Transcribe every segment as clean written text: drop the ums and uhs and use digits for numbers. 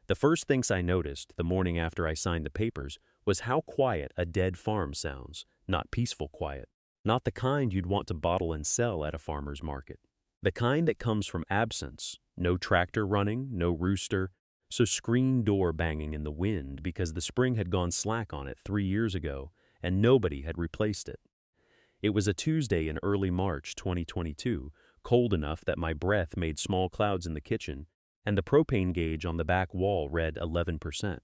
The first things I noticed the morning after I signed the papers was how quiet a dead farm sounds, not peaceful quiet. Not the kind you'd want to bottle and sell at a farmer's market. The kind that comes from absence, no tractor running, no rooster, so screen door banging in the wind because the spring had gone slack on it 3 years ago and nobody had replaced it. It was a Tuesday in early March 2022, cold enough that my breath made small clouds in the kitchen, and the propane gauge on the back wall read 11%.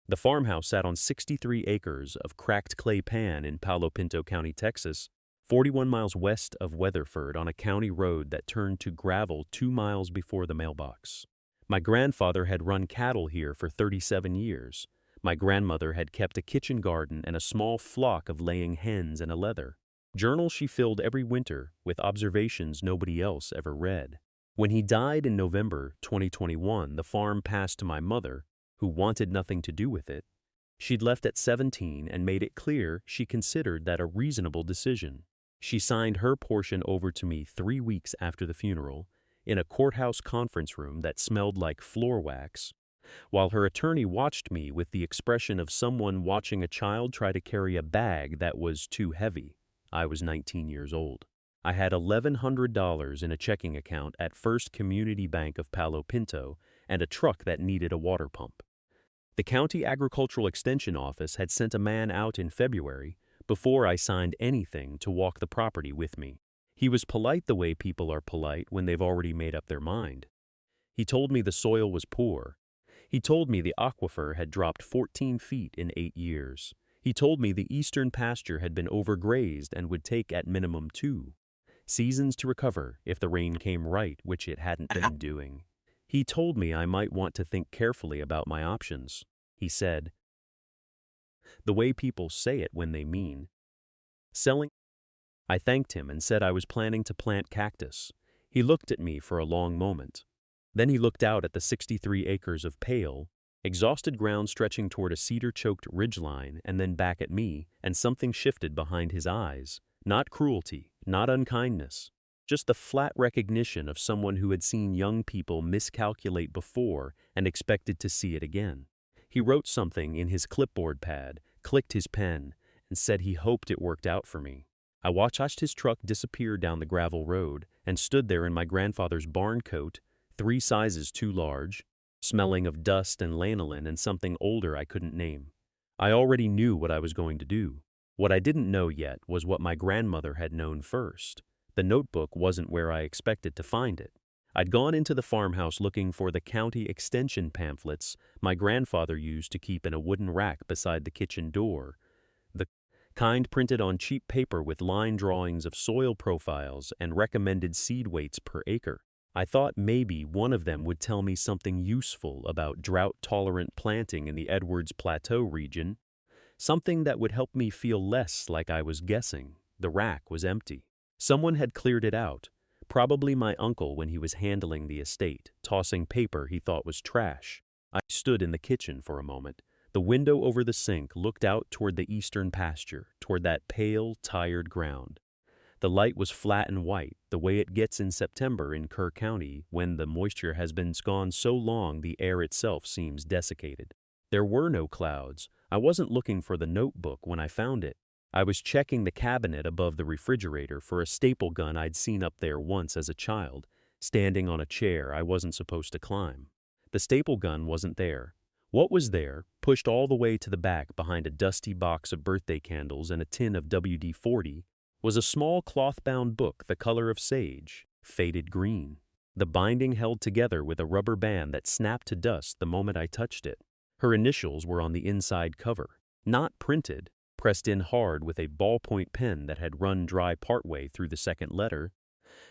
The farmhouse sat on 63 acres of cracked clay pan in Palo Pinto County, Texas, 41 miles west of Weatherford on a county road that turned to gravel 2 miles before the mailbox. My grandfather had run cattle here for 37 years. My grandmother had kept a kitchen garden and a small flock of laying hens and a leather. Journals she filled every winter with observations nobody else ever read. When he died in November 2021, the farm passed to my mother, who wanted nothing to do with it. She'd left at 17 and made it clear she considered that a reasonable decision. She signed her portion over to me 3 weeks after the funeral, in a courthouse conference room that smelled like floor wax, while her attorney watched me with the expression of someone watching a child try to carry a bag that was too heavy. I was 19 years old. I had $1,100 in a checking account at First Community Bank of Palo Pinto and a truck that needed a water pump. The County Agricultural Extension Office had sent a man out in February before I signed anything to walk the property with me. He was polite the way people are polite when they've already made up their mind. He told me the soil was poor. He told me the aquifer had dropped 14 feet in 8 years. He told me the eastern pasture had been overgrazed and would take at minimum 2 seasons to recover if the rain came right, which it hadn't been doing. He told me I might want to think carefully about my options. He said, the way people say it when they mean selling. I thanked him and said I was planning to plant cactus. He looked at me for a long moment. Then he looked out at the 63 acres of pale, exhausted ground stretching toward a cedar-choked ridgeline and then back at me, and something shifted behind his eyes. Not cruelty, not unkindness, just the flat recognition of someone who had seen young people miscalculate before and expected to see it again. He wrote something in his clipboard pad, clicked his pen, and said he hoped it worked out for me. I watched his truck disappear down the gravel road and stood there in my grandfather's barn coat, 3 sizes too large, smelling of dust and lanolin and something older I couldn't name. I already knew what I was going to do. What I didn't know yet was what my grandmother had known first. The notebook wasn't where I expected to find it. I'd gone into the farmhouse looking for the county extension pamphlets my grandfather used to keep in a wooden rack beside the kitchen door, the kind printed on cheap paper with line drawings of soil profiles and recommended seed weights per acre. I thought maybe one of them would tell me something useful about drought-tolerant planting in the Edwards Plateau region, something that would help me feel less like I was guessing. The rack was empty. Someone had cleared it out, probably my uncle when he was handling the estate, tossing paper he thought was trash. I stood in the kitchen for a moment. The window over the sink looked out toward the eastern pasture, toward that pale, tired ground. The light was flat and white, the way it gets in September in Kerr County when the moisture has been gone so long the air itself seems desiccated. There were no clouds. I wasn't looking for the notebook when I found it. I was checking the cabinet above the refrigerator for a staple gun I'd seen up there once as a child, standing on a chair I wasn't supposed to climb. The staple gun wasn't there. What was there, pushed all the way to the back behind a dusty box of birthday candles and a tin of WD-40, was a small cloth-bound book the color of sage, faded green. The binding held together with a rubber band that snapped to dust the moment I touched it. Her initials were on the inside cover, not printed, pressed in hard with a ballpoint pen that had run dry partway through the second letter,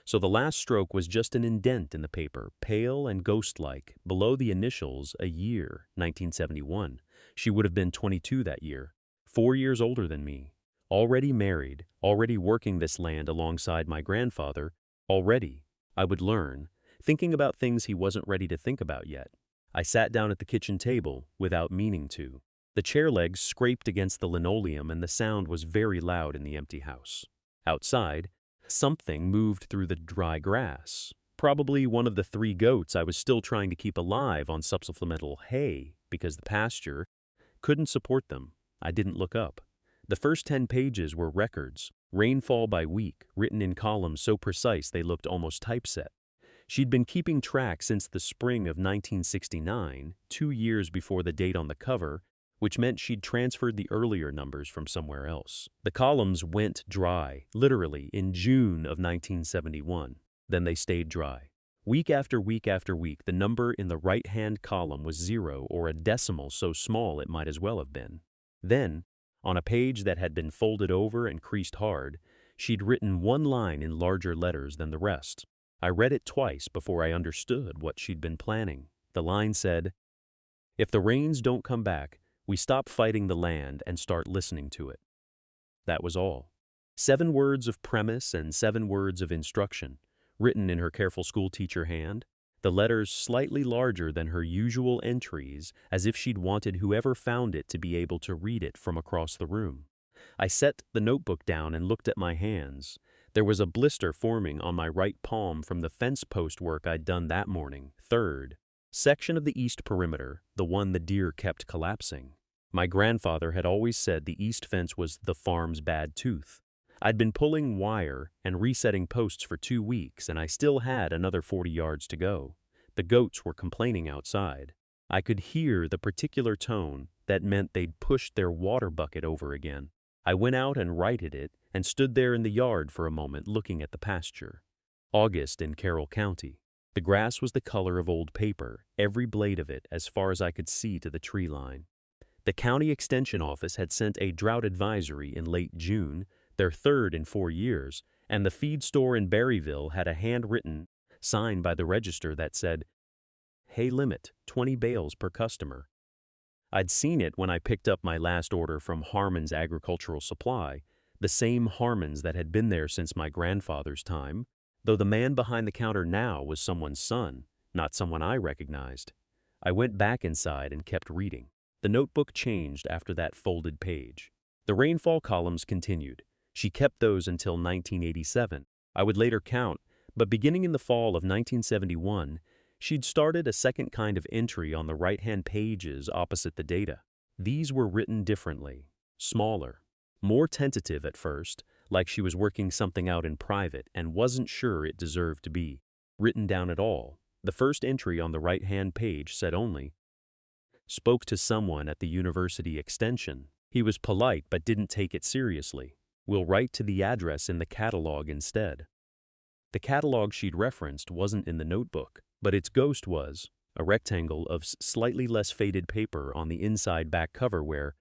so the last stroke was just an indent in the paper, pale and ghost-like, below the initials a year, 1971. She would have been 22 that year, 4 years older than me, already married, already working this land alongside my grandfather, already, I would learn, thinking about things he wasn't ready to think about yet. I sat down at the kitchen table without meaning to. The chair legs scraped against the linoleum and the sound was very loud in the empty house. Outside, something moved through the dry grass, probably one of the 3 goats I was still trying to keep alive on supplemental hay because the pasture couldn't support them. I didn't look up. The first 10 pages were records, rainfall by week, written in columns so precise they looked almost typeset. She'd been keeping track since the spring of 1969, 2 years before the date on the cover, which meant she'd transferred the earlier numbers from somewhere else. The columns went dry, literally, in June of 1971. Then they stayed dry. Week after week after week, the number in the right-hand column was 0 or a decimal so small it might as well have been. Then, on a page that had been folded over and creased hard, she'd written 1 line in larger letters than the rest. I read it twice before I understood what she'd been planning. The line said, "If the rains don't come back, we stop fighting the land and start listening to it." That was all. 7 words of premise and 7 words of instruction, written in her careful schoolteacher hand, the letters slightly larger than her usual entries, as if she'd wanted whoever found it to be able to read it from across the room. I set the notebook down and looked at my hands. There was a blister forming on my right palm from the fence post work I'd done that morning, 3rd section of the east perimeter, the one the deer kept collapsing. My grandfather had always said the east fence was the farm's bad tooth. I'd been pulling wire and resetting posts for 2 weeks, and I still had another 40 yards to go. The goats were complaining outside. I could hear the particular tone that meant they'd pushed their water bucket over again. I went out and righted it and stood there in the yard for a moment looking at the pasture. August in Carroll County. The grass was the color of old paper, every blade of it as far as I could see to the tree line. The county extension office had sent a drought advisory in late June, their 3rd in 4 years, and the feed store in Berryville had a handwritten sign by the register that said, "Hay limit, 20 bales per customer." I'd seen it when I picked up my last order from Harmon's Agricultural Supply, the same Harmon's that had been there since my grandfather's time, though the man behind the counter now was someone's son, not someone I recognized. I went back inside and kept reading. The notebook changed after that folded page. The rainfall columns continued. She kept those until 1987. I would later count, but beginning in the fall of 1971, she'd started a second kind of entry on the right-hand pages opposite the data. These were written differently, smaller, more tentative at first, like she was working something out in private and wasn't sure it deserved to be written down at all. The first entry on the right-hand page said only, "Spoke to someone at the university extension. He was polite but didn't take it seriously. We'll write to the address in the catalog instead." The catalog she'd referenced wasn't in the notebook, but its ghost was, a rectangle of slightly less faded paper on the inside back cover where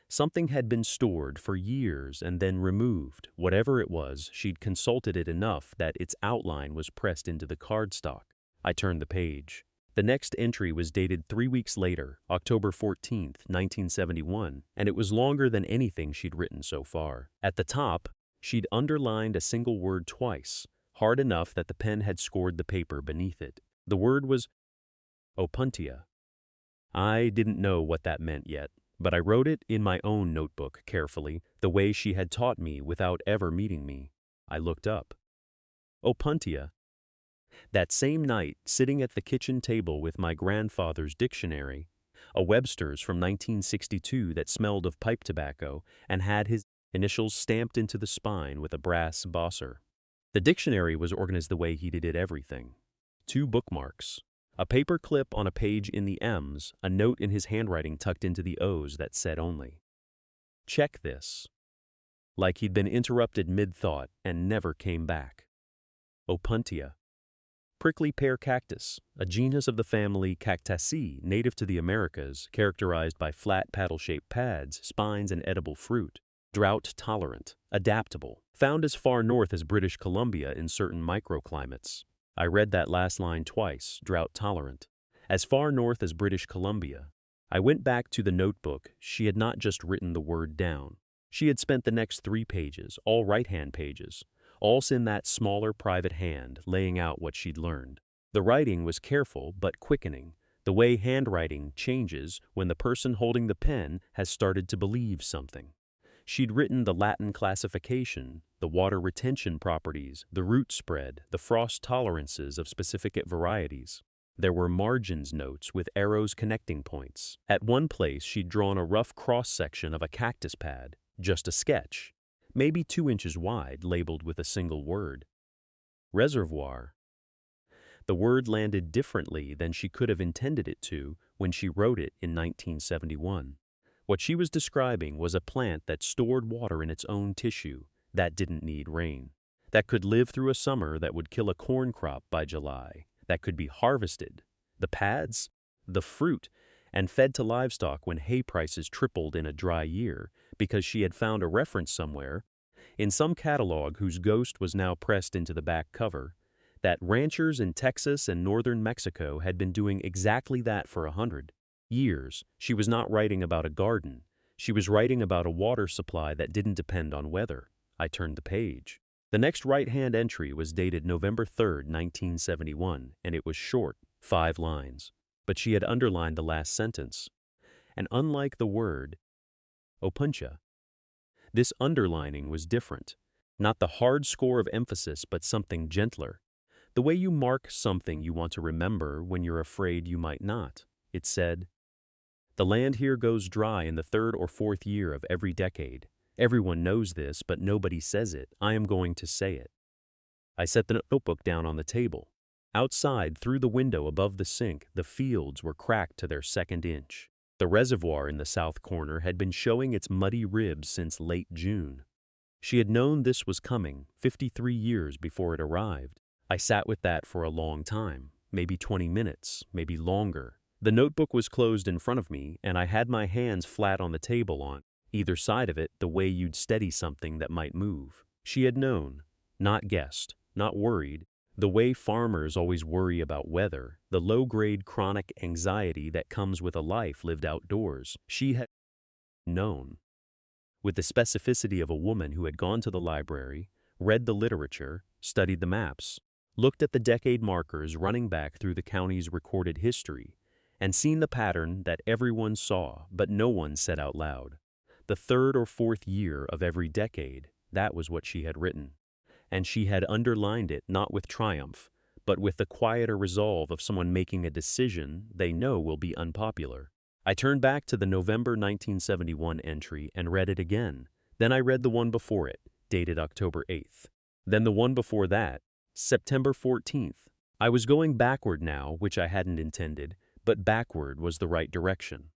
something had been stored for years and then removed. Whatever it was, she'd consulted it enough that its outline was pressed into the cardstock. I turned the page. The next entry was dated 3 weeks later, October 14th, 1971, and it was longer than anything she'd written so far. At the top, she'd underlined a single word twice, hard enough that the pen had scored the paper beneath it. The word was opuntia. I didn't know what that meant yet, but I wrote it in my own notebook carefully, the way she had taught me without ever meeting me. I looked up. Opuntia. That same night, sitting at the kitchen table with my grandfather's dictionary, a Webster's from 1962 that smelled of pipe tobacco and had his initials stamped into the spine with a brass bosser. The dictionary was organized the way he did everything. 2 bookmarks, a paper clip on a page in the M's, a note in his handwriting tucked into the O's that said only, "Check this." Like he'd been interrupted mid-thought and never came back. Opuntia. Prickly pear cactus, a genus of the family Cactuses, native to the Americas, characterized by flat paddle-shaped pads, spines, and edible fruit. Drought-tolerant, adaptable, found as far north as British Columbia in certain microclimates. I read that last line twice, drought-tolerant. As far north as British Columbia. I went back to the notebook. She had not just written the word down. She had spent the next 3 pages, all right-hand pages, all in that smaller private hand, laying out what she'd learned. The writing was careful but quickening, the way handwriting changes when the person holding the pen has started to believe something. She'd written the Latin classification, the water retention properties, the root spread, the frost tolerances of specific varieties. There were margins notes with arrows connecting points. At one place, she'd drawn a rough cross-section of a cactus pad, just a sketch, maybe 2 inches wide, labeled with a single word. Reservoir. The word landed differently than she could have intended it to when she wrote it in 1971. What she was describing was a plant that stored water in its own tissue, that didn't need rain, that could live through a summer that would kill a corn crop by July, that could be harvested, the pads, the fruit, and fed to livestock when hay prices tripled in a dry year, because she had found a reference somewhere, in some catalog whose ghost was now pressed into the back cover, that ranchers in Texas and northern Mexico had been doing exactly that for 100 years. She was not writing about a garden. She was writing about a water supply that didn't depend on weather. I turned the page. The next right-hand entry was dated November 3, 1971, and it was short, 5 lines. But she had underlined the last sentence. And unlike the word opuntia, this underlining was different. Not the hard score of emphasis, but something gentler. The way you mark something you want to remember when you're afraid you might not. It said, "The land here goes dry in the 3rd or 4th year of every decade. Everyone knows this, but nobody says it. I am going to say it." I set the notebook down on the table. Outside, through the window above the sink, the fields were cracked to their 2nd inch. The reservoir in the south corner had been showing its muddy ribs since late June. She had known this was coming 53 years before it arrived. I sat with that for a long time, maybe 20 minutes, maybe longer. The notebook was closed in front of me, and I had my hands flat on the table on either side of it, the way you'd steady something that might move. She had known, not guessed, not worried, the way farmers always worry about weather, the low-grade chronic anxiety that comes with a life lived outdoors. She had known. With the specificity of a woman who had gone to the library, read the literature, studied the maps, looked at the decade markers running back through the county's recorded history, and seen the pattern that everyone saw but no one said out loud. The 3rd or 4th year of every decade, that was what she had written. And she had underlined it not with triumph, but with the quieter resolve of someone making a decision they know will be unpopular. I turned back to the November 1971 entry and read it again. Then I read the one before it, dated October 8th. Then the one before that, September 14th. I was going backward now, which I hadn't intended, but backward was the right direction.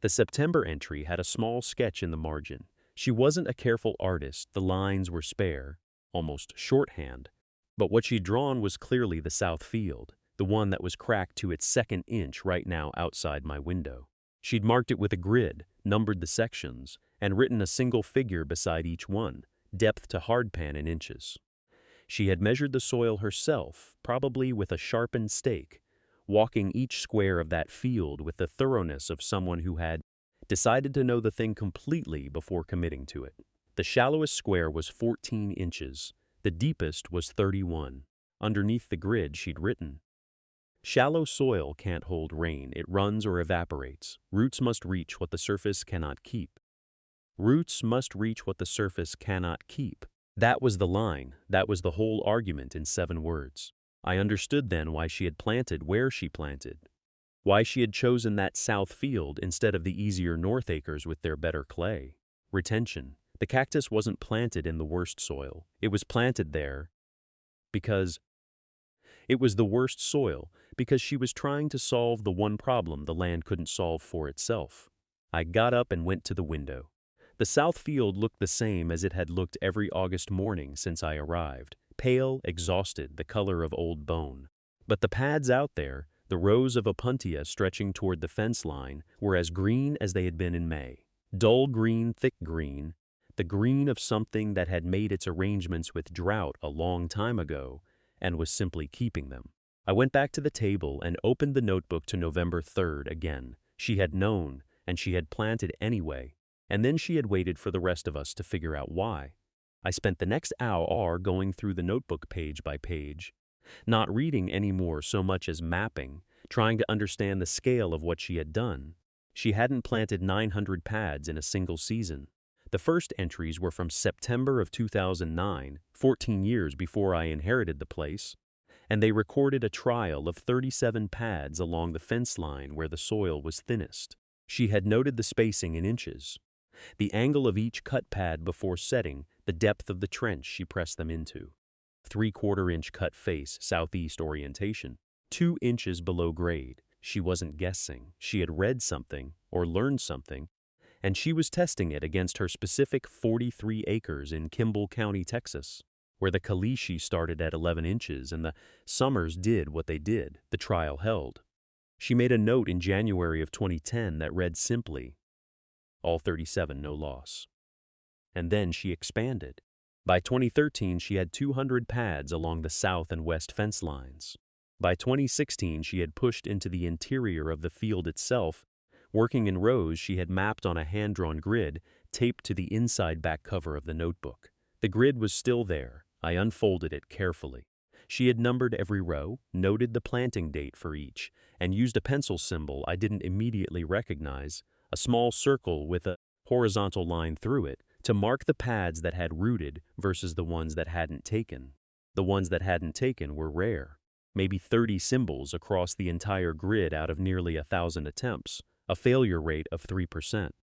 The September entry had a small sketch in the margin. She wasn't a careful artist, the lines were spare, almost shorthand, but what she'd drawn was clearly the south field, the one that was cracked to its 2nd inch right now outside my window. She'd marked it with a grid, numbered the sections, and written a single figure beside each one, depth to hardpan in inches. She had measured the soil herself, probably with a sharpened stake, walking each square of that field with the thoroughness of someone who had decided to know the thing completely before committing to it. The shallowest square was 14 inches. The deepest was 31. Underneath the grid she'd written, "Shallow soil can't hold rain. It runs or evaporates. Roots must reach what the surface cannot keep." Roots must reach what the surface cannot keep. That was the line. That was the whole argument in 7 words. I understood then why she had planted where she planted, why she had chosen that south field instead of the easier north acres with their better clay. Retention. The cactus wasn't planted in the worst soil. It was planted there because it was the worst soil, because she was trying to solve the one problem the land couldn't solve for itself. I got up and went to the window. The south field looked the same as it had looked every August morning since I arrived. Pale, exhausted, the color of old bone. But the pads out there, the rows of opuntia stretching toward the fence line, were as green as they had been in May. Dull green, thick green, the green of something that had made its arrangements with Drought a long time ago and was simply keeping them. I went back to the table and opened the notebook to November 3rd again. She had known, and she had planted anyway, and then she had waited for the rest of us to figure out why. I spent the next hour going through the notebook page by page, not reading anymore so much as mapping, trying to understand the scale of what she had done. She hadn't planted 900 pads in a single season. The first entries were from September of 2009, 14 years before I inherited the place, and they recorded a trial of 37 pads along the fence line where the soil was thinnest. She had noted the spacing in inches, the angle of each cut pad before setting, the depth of the trench she pressed them into. 3/4-inch cut face, southeast orientation, 2 inches below grade. She wasn't guessing. She had read something or learned something, and she was testing it against her specific 43 acres in Kimball County, Texas, where the Kalishi started at 11 inches and the Summers did what they did. The trial held. She made a note in January of 2010 that read simply, "All 37, no loss." And then she expanded. By 2013, she had 200 pads along the south and west fence lines. By 2016, she had pushed into the interior of the field itself. Working in rows she had mapped on a hand-drawn grid taped to the inside back cover of the notebook. The grid was still there. I unfolded it carefully. She had numbered every row, noted the planting date for each, and used a pencil symbol I didn't immediately recognize, a small circle with a horizontal line through it, to mark the pads that had rooted versus the ones that hadn't taken. The ones that hadn't taken were rare. Maybe 30 symbols across the entire grid out of nearly 1,000 attempts, a failure rate of 3%.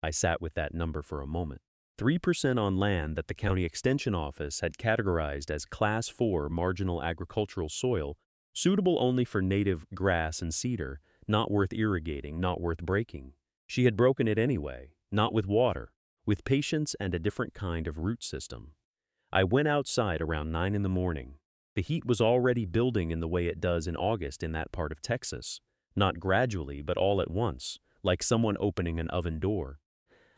I sat with that number for a moment. 3% on land that the county extension office had categorized as Class 4 marginal agricultural soil, suitable only for native grass and cedar, not worth irrigating, not worth breaking. She had broken it anyway, not with water, with patience and a different kind of root system. I went outside around 9 in the morning. The heat was already building in the way it does in August in that part of Texas, not gradually but all at once, like someone opening an oven door.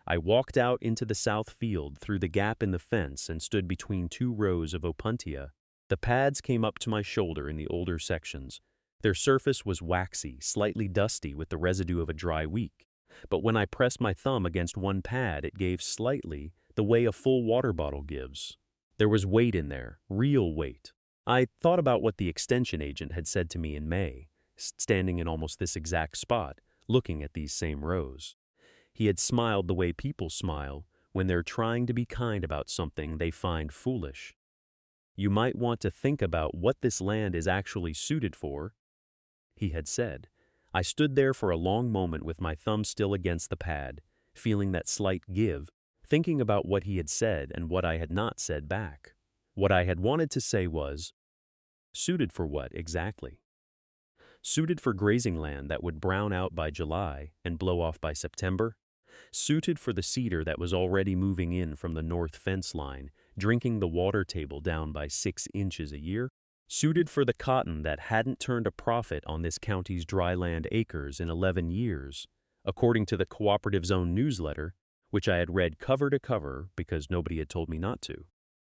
I walked out into the south field through the gap in the fence and stood between 2 rows of opuntia. The pads came up to my shoulder in the older sections. Their surface was waxy, slightly dusty with the residue of a dry week. But when I pressed my thumb against one pad, it gave slightly, the way a full water bottle gives. There was weight in there, real weight. I thought about what the extension agent had said to me in May, standing in almost this exact spot, looking at these same rows. He had smiled the way people smile when they're trying to be kind about something they find foolish. "You might want to think about what this land is actually suited for," he had said. I stood there for a long moment with my thumb still against the pad, feeling that slight give, thinking about what he had said and what I had not said back. What I had wanted to say was, suited for what exactly? Suited for grazing land that would brown out by July and blow off by September? Suited for the cedar that was already moving in from the north fence line, drinking the water table down by 6 inches a year? Suited for the cotton that hadn't turned a profit on this county's dryland acres in 11 years, according to the cooperative's own newsletter, which I had read cover to cover because nobody had told me not to.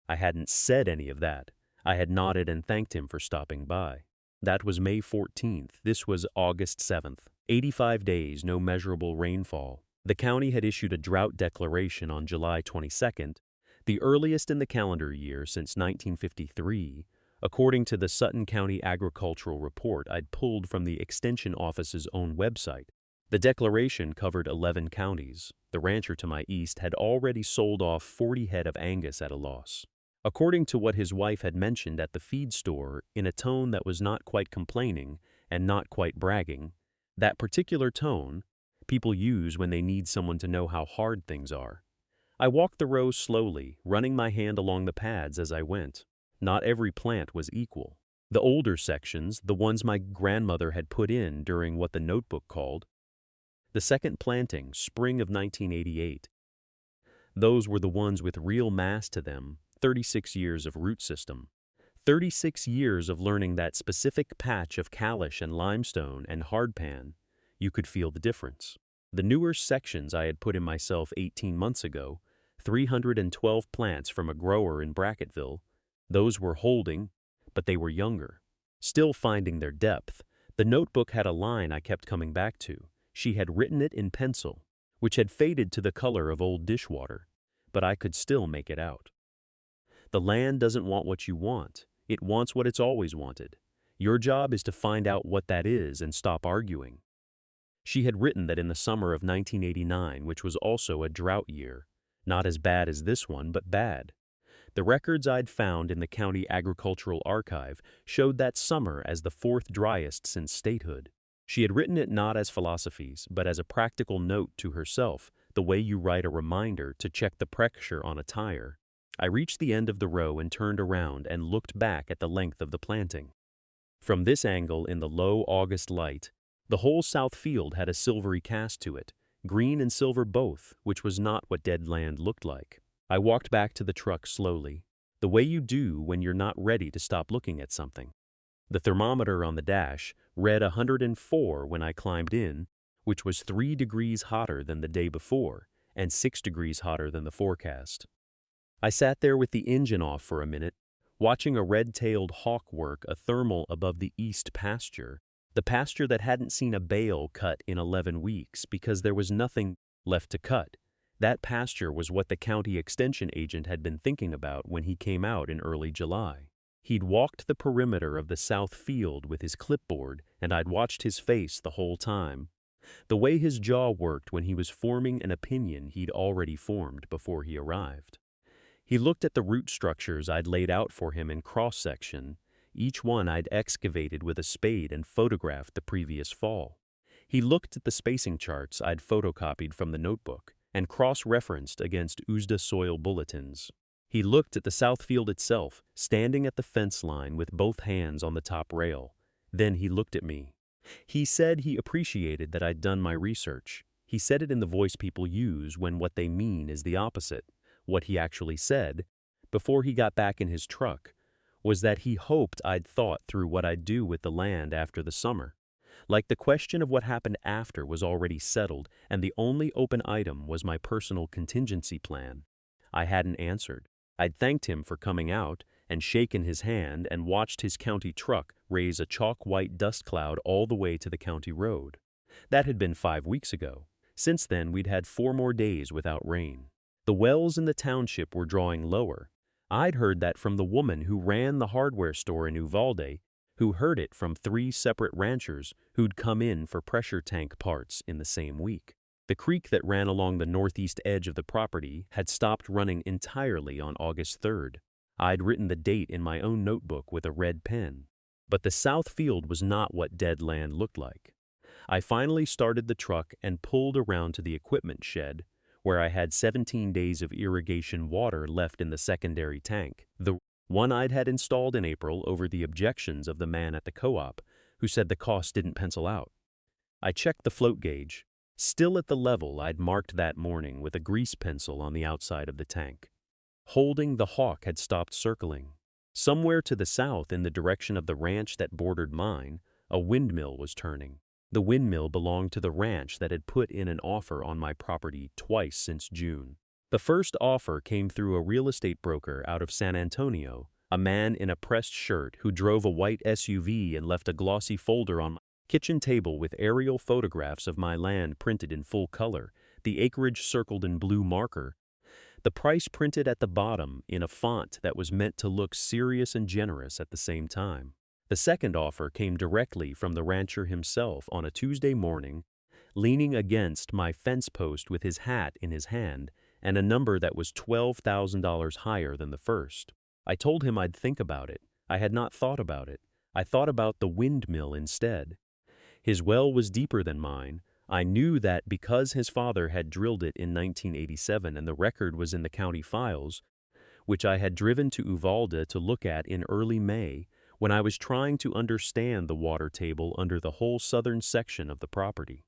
I hadn't said any of that. I had nodded and thanked him for stopping by. That was May 14th. This was August 7th. 85 days, no measurable rainfall. The county had issued a drought declaration on July 22nd, the earliest in the calendar year since 1953, according to the Sutton County Agricultural Report I'd pulled from the Extension Office's own website. The declaration covered 11 counties. The rancher to my east had already sold off 40 head of Angus at a loss. According to what his wife had mentioned at the feed store in a tone that was not quite complaining and not quite bragging, that particular tone people use when they need someone to know how hard things are. I walked the rows slowly, running my hand along the pads as I went. Not every plant was equal. The older sections, the ones my grandmother had put in during what the notebook called the second planting, spring of 1988. Those were the ones with real mass to them, 36 years of root system. 36 years of learning that specific patch of calish and limestone and hardpan. You could feel the difference. The newer sections I had put in myself 18 months ago, 312 plants from a grower in Brackettville, those were holding, but they were younger. Still finding their depth, the notebook had a line I kept coming back to. She had written it in pencil, which had faded to the color of old dishwater, but I could still make it out. The land doesn't want what you want. It wants what it's always wanted. Your job is to find out what that is and stop arguing. She had written that in the summer of 1989, which was also a drought year, Not as bad as this one, but bad. The records I'd found in the county agricultural archive showed that summer as the fourth driest since statehood. She had written it not as philosophies, but as a practical note to herself, the way you write a reminder to check the pressure on a tire. I reached the end of the row and turned around and looked back at the length of the planting. From this angle in the low August light, the whole south field had a silvery cast to it, green and silver both, which was not what dead land looked like. I walked back to the truck slowly, the way you do when you're not ready to stop looking at something. The thermometer on the dash read 104 when I climbed in, which was 3 degrees hotter than the day before and 6 degrees hotter than the forecast. I sat there with the engine off for a minute, watching a red-tailed hawk work a thermal above the east pasture, the pasture that hadn't seen a bale cut in 11 weeks because there was nothing left to cut. That pasture was what the county extension agent had been thinking about when he came out in early July. He'd walked the perimeter of the south field with his clipboard, and I'd watched his face the whole time. The way his jaw worked when he was forming an opinion he'd already formed before he arrived. He looked at the root structures I'd laid out for him in cross-section, each one I'd excavated with a spade and photographed the previous fall. He looked at the spacing charts I'd photocopied from the notebook and cross-referenced against USDA soil bulletins. He looked at the south field itself, standing at the fence line with both hands on the top rail. Then he looked at me. He said he appreciated that I'd done my research. He said it in the voice people use when what they mean is the opposite. What he actually said, before he got back in his truck, was that he hoped I'd thought through what I'd do with the land after the summer. Like the question of what happened after was already settled, and the only open item was my personal contingency plan. I hadn't answered. I'd thanked him for coming out and shaken his hand and watched his county truck raise a chalk-white dust cloud all the way to the county road. That had been 5 weeks ago. Since then, we'd had 4 more days without rain. The wells in the township were drawing lower. I'd heard that from the woman who ran the hardware store in Uvalde, who heard it from 3 separate ranchers who'd come in for pressure tank parts in the same week. The creek that ran along the northeast edge of the property had stopped running entirely on August 3rd. I'd written the date in my own notebook with a red pen. But the south field was not what dead land looked like. I finally started the truck and pulled around to the equipment shed, where I had 17 days of irrigation water left in the secondary tank, the one I'd had installed in April over the objections of the man at the co-op, who said the cost didn't pencil out. I checked the float gauge, still at the level I'd marked that morning with a grease pencil on the outside of the tank. Holding, the hawk had stopped circling. Somewhere to the south, in the direction of the ranch that bordered mine, a windmill was turning. The windmill belonged to the ranch that had put in an offer on my property twice since June. The first offer came through a real estate broker out of San Antonio, a man in a pressed shirt who drove a white SUV and left a glossy folder on my kitchen table with aerial photographs of my land printed in full color, the acreage circled in blue marker, the price printed at the bottom in a font that was meant to look serious and generous at the same time. The second offer came directly from the rancher himself on a Tuesday morning, leaning against my fence post with his hat in his hand, and a number that was $12,000 higher than the first. I told him I'd think about it. I had not thought about it. I thought about the windmill instead. His well was deeper than mine. I knew that because his father had drilled it in 1987 and the record was in the county files, which I had driven to Uvalde to look at in early May, when I was trying to understand the water table under the whole southern section of the property.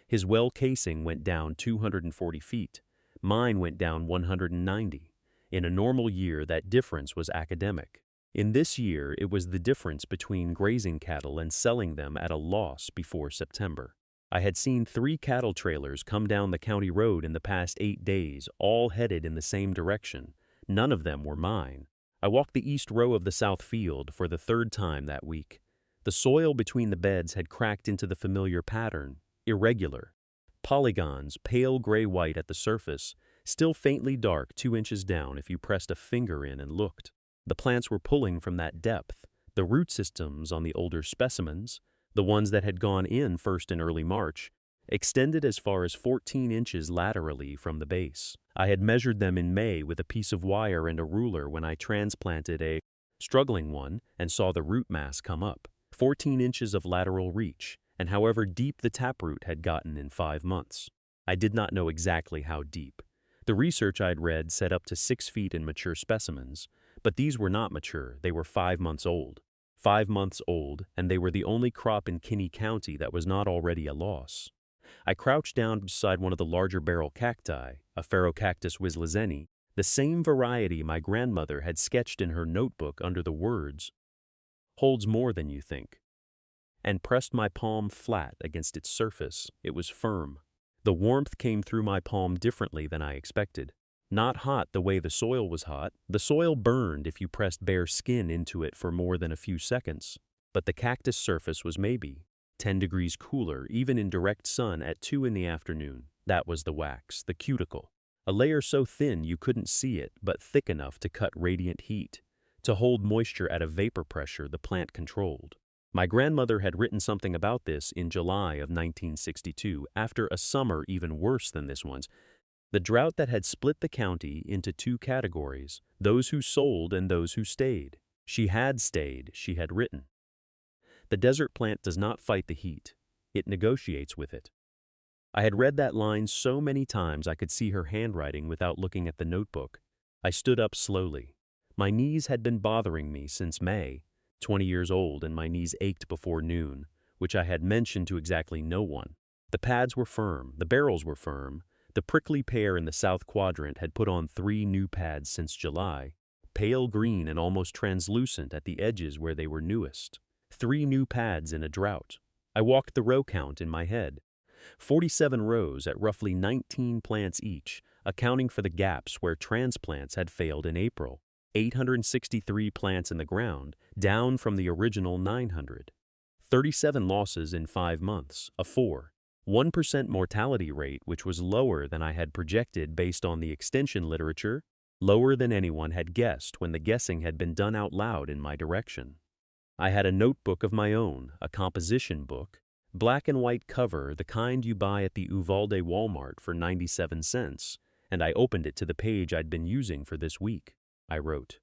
His well casing went down 240 feet. Mine went down 190. In a normal year, that difference was academic. In this year, it was the difference between grazing cattle and selling them at a loss before September. I had seen 3 cattle trailers come down the county road in the past 8 days, all headed in the same direction. None of them were mine. I walked the east row of the south field for the 3rd time that week. The soil between the beds had cracked into the familiar pattern, irregular. Polygons, pale gray-white at the surface, still faintly dark 2 inches down if you pressed a finger in and looked. The plants were pulling from that depth. The root systems on the older specimens, the ones that had gone in first in early March, extended as far as 14 inches laterally from the base. I had measured them in May with a piece of wire and a ruler when I transplanted a struggling one and saw the root mass come up. 14 inches of lateral reach, and however deep the taproot had gotten in 5 months. I did not know exactly how deep. The research I'd read said up to 6 feet in mature specimens, but these were not mature, they were 5 months old. 5 months old, and they were the only crop in Kinney County that was not already a loss. I crouched down beside one of the larger barrel cacti, a Cactus wislizeni, the same variety my grandmother had sketched in her notebook under the words, "Holds more than you think," and pressed my palm flat against its surface. It was firm. The warmth came through my palm differently than I expected. Not hot the way the soil was hot. The soil burned if you pressed bare skin into it for more than a few seconds. But the cactus surface was maybe 10 degrees cooler, even in direct sun at 2 in the afternoon. That was the wax, the cuticle. A layer so thin you couldn't see it, but thick enough to cut radiant heat, to hold moisture at a vapor pressure the plant controlled. My grandmother had written something about this in July of 1962, after a summer even worse than this one's. The drought that had split the county into 2 categories, those who sold and those who stayed. She had stayed, she had written. The desert plant does not fight the heat. It negotiates with it. I had read that line so many times I could see her handwriting without looking at the notebook. I stood up slowly. My knees had been bothering me since May, 20 years old, and my knees ached before noon, which I had mentioned to exactly no one. The pads were firm, the barrels were firm. The prickly pear in the south quadrant had put on 3 new pads since July, pale green and almost translucent at the edges where they were newest. 3 new pads in a drought. I walked the row count in my head. 47 rows at roughly 19 plants each, accounting for the gaps where transplants had failed in April. 863 plants in the ground, down from the original 900. 37 losses in 5 months, a 1% mortality rate, which was lower than I had projected based on the extension literature, lower than anyone had guessed when the guessing had been done out loud in my direction. I had a notebook of my own, a composition book, black and white cover, the kind you buy at the Uvalde Walmart for 97 cents, and I opened it to the page I'd been using for this week. I wrote,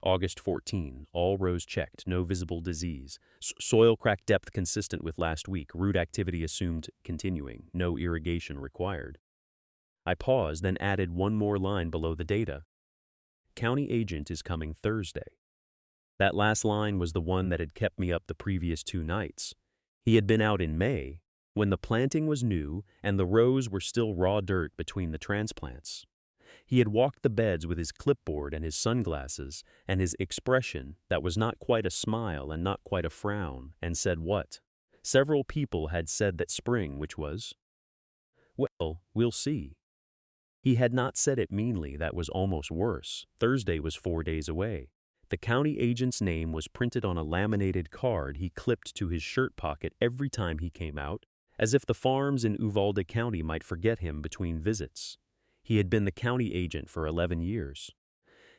August 14, all rows checked, no visible disease. Soil crack depth consistent with last week, root activity assumed continuing, no irrigation required. I paused, then added one more line below the data. County agent is coming Thursday. That last line was the one that had kept me up the previous 2 nights. He had been out in May, when the planting was new and the rows were still raw dirt between the transplants. He had walked the beds with his clipboard and his sunglasses, and his expression, that was not quite a smile and not quite a frown, and said what? Several people had said that spring, which was, well, we'll see. He had not said it meanly, that was almost worse. Thursday was 4 days away. The county agent's name was printed on a laminated card he clipped to his shirt pocket every time he came out, as if the farms in Uvalde County might forget him between visits. He had been the county agent for 11 years.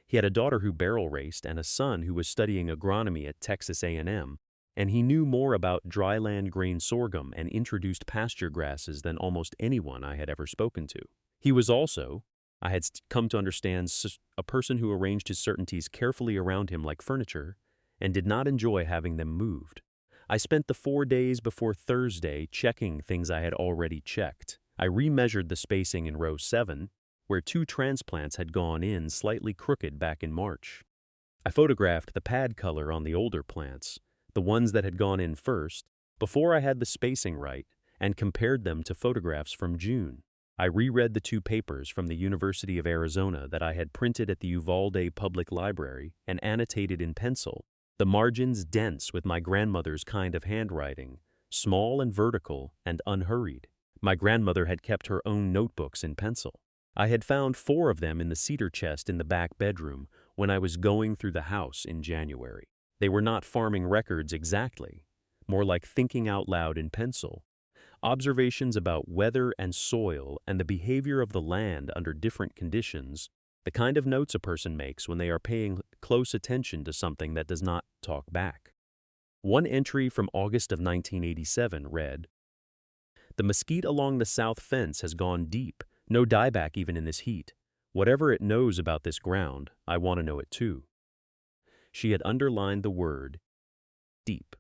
He had a daughter who barrel raced and a son who was studying agronomy at Texas A&M, and he knew more about dryland grain sorghum and introduced pasture grasses than almost anyone I had ever spoken to. He was also, I had come to understand, a person who arranged his certainties carefully around him like furniture and did not enjoy having them moved. I spent the 4 days before Thursday checking things I had already checked. I remeasured the spacing in row 7, where 2 transplants had gone in slightly crooked back in March. I photographed the pad color on the older plants, the ones that had gone in first, before I had the spacing right, and compared them to photographs from June. I reread the 2 papers from the University of Arizona that I had printed at the Uvalde Public Library and annotated in pencil, the margins dense with my grandmother's kind of handwriting, small and vertical and unhurried. My grandmother had kept her own notebooks in pencil. I had found 4 of them in the cedar chest in the back bedroom when I was going through the house in January. They were not farming records exactly, more like thinking out loud in pencil. Observations about weather and soil and the behavior of the land under different conditions, the kind of notes a person makes when they are paying close attention to something that does not talk back. One entry from August of 1987 read, The mesquite along the south fence has gone deep, no dieback even in this heat. Whatever it knows about this ground, I want to know it too. She had underlined the word, deep.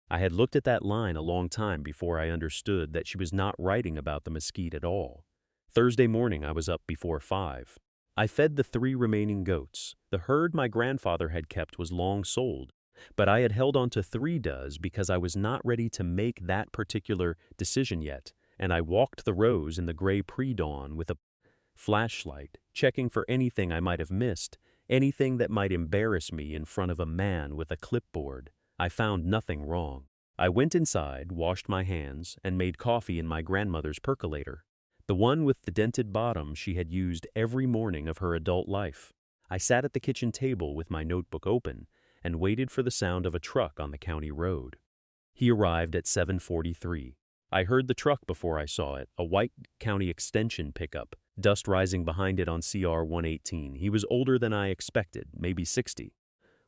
I had looked at that line a long time before I understood that she was not writing about the mesquite at all. Thursday morning I was up before 5. I fed the 3 remaining goats. The herd my grandfather had kept was long sold, but I had held on to 3 does because I was not ready to make that particular decision yet, and I walked the rows in the gray pre-dawn with a flashlight, checking for anything I might have missed, anything that might embarrass me in front of a man with a clipboard. I found nothing wrong. I went inside, washed my hands, and made coffee in my grandmother's percolator, the one with the dented bottom she had used every morning of her adult life. I sat at the kitchen table with my notebook open and waited for the sound of a truck on the county road. He arrived at 7:43. I heard the truck before I saw it, a white county extension pickup, dust rising behind it on CR 118. He was older than I expected, maybe 60,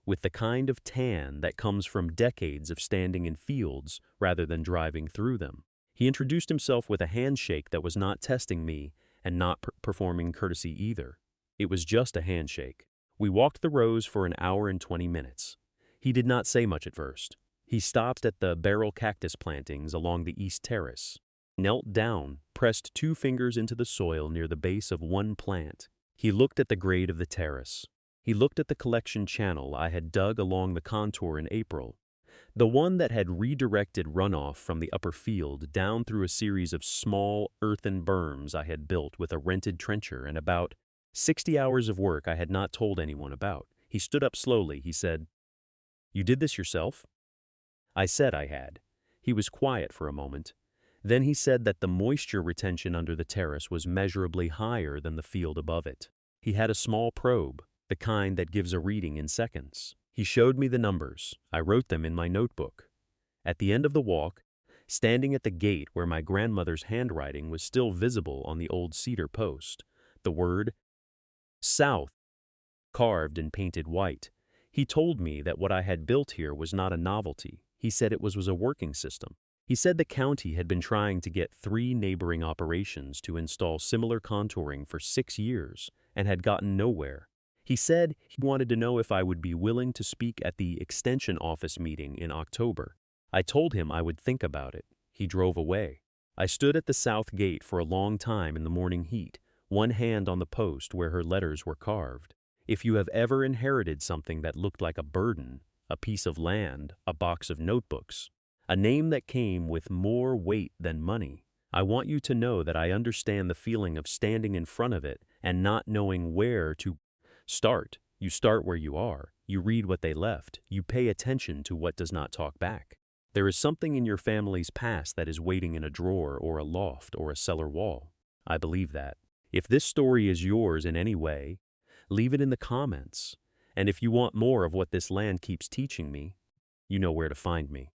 with the kind of tan that comes from decades of standing in fields rather than driving through them. He introduced himself with a handshake that was not testing me and not performing courtesy either. It was just a handshake. We walked the rows for an hour and 20 minutes. He did not say much at first. He stopped at the barrel cactus plantings along the east terrace, knelt down, pressed 2 fingers into the soil near the base of one plant. He looked at the grade of the terrace. He looked at the collection channel I had dug along the contour in April, the one that had redirected runoff from the upper field down through a series of small earthen berms I had built with a rented trencher and about 60 hours of work I had not told anyone about. He stood up slowly. He said, "You did this yourself?" I said I had. He was quiet for a moment. Then he said that the moisture retention under the terrace was measurably higher than the field above it. He had a small probe, the kind that gives a reading in seconds. He showed me the numbers. I wrote them in my notebook. At the end of the walk, standing at the gate where my grandmother's handwriting was still visible on the old cedar post, the word South carved and painted white. He told me that what I had built here was not a novelty. He said it was a working system. He said the county had been trying to get 3 neighboring operations to install similar contouring for 6 years and had gotten nowhere. He said he wanted to know if I would be willing to speak at the extension office meeting in October. I told him I would think about it. He drove away. I stood at the south gate for a long time in the morning heat, one hand on the post where her letters were carved. If you have ever inherited something that looked like a burden, a piece of land, a box of notebooks, a name that came with more weight than money, I want you to know that I understand the feeling of standing in front of it and not knowing where to start. You start where you are. You read what they left. You pay attention to what does not talk back. There is something in your family's past that is waiting in a drawer or a loft or a cellar wall. I believe that. If this story is yours in any way, leave it in the comments. And if you want more of what this land keeps teaching me, you know where to find me.